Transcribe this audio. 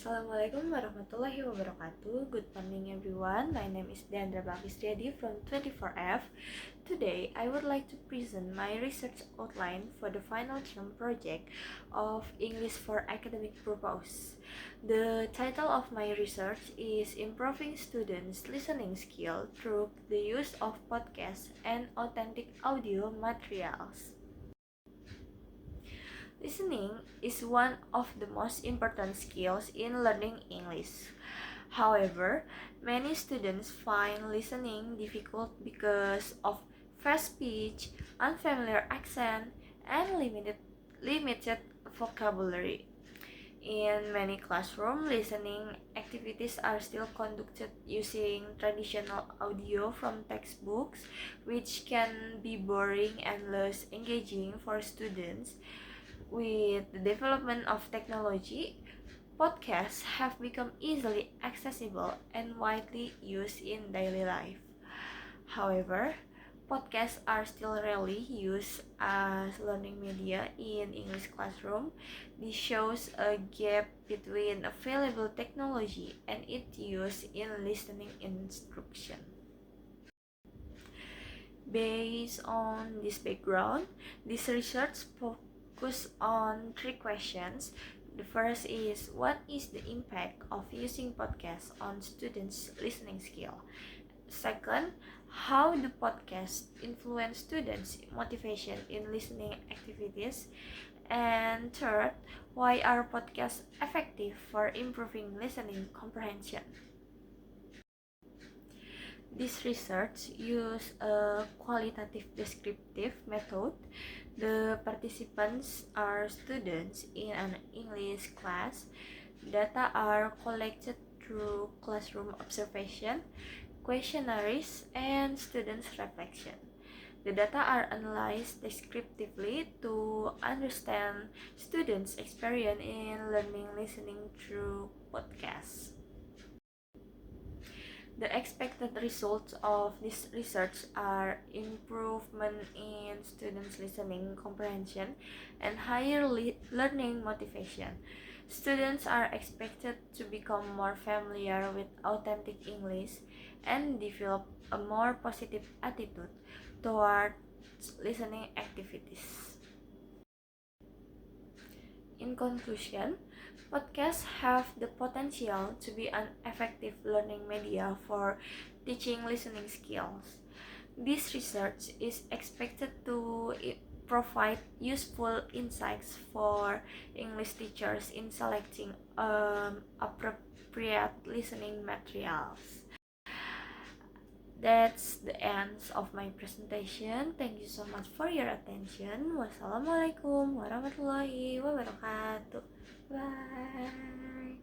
Assalamualaikum warahmatullahi wabarakatuh. Good morning everyone. My name is Deandra Bakisriadi from 24F. Today, I would like to present my research outline for the final term project of English for Academic Purpose. The title of my research is Improving Students' Listening Skill Through the Use of Podcasts and Authentic Audio Materials. Listening is one of the most important skills in learning English. However, many students find listening difficult because of fast speech, unfamiliar accent, and limited vocabulary. In many classrooms, listening activities are still conducted using traditional audio from textbooks, which can be boring and less engaging for students. With the development of technology, podcasts have become easily accessible and widely used in daily life. However, podcasts are still rarely used as learning media in English classroom. This shows a gap between available technology and its use in listening instruction. Based on this background, this research focus on three questions. The first is, what is the impact of using podcasts on students' listening skill? Second, how do podcasts influence students' motivation in listening activities? And third, why are podcasts effective for improving listening comprehension? This research used a qualitative descriptive method. The participants are students in an English class. Data are collected through classroom observation, questionnaires, and students' reflection. The data are analyzed descriptively to understand students' experience in learning listening through podcasts. The expected results of this research are improvement in students' listening comprehension and higher learning motivation. Students are expected to become more familiar with authentic English and develop a more positive attitude towards listening activities. In conclusion, podcasts have the potential to be an effective learning media for teaching listening skills. This research is expected to provide useful insights for English teachers in selecting appropriate listening materials. That's the end of my presentation. Thank you so much for your attention. Wassalamualaikum warahmatullahi wabarakatuh. Bye.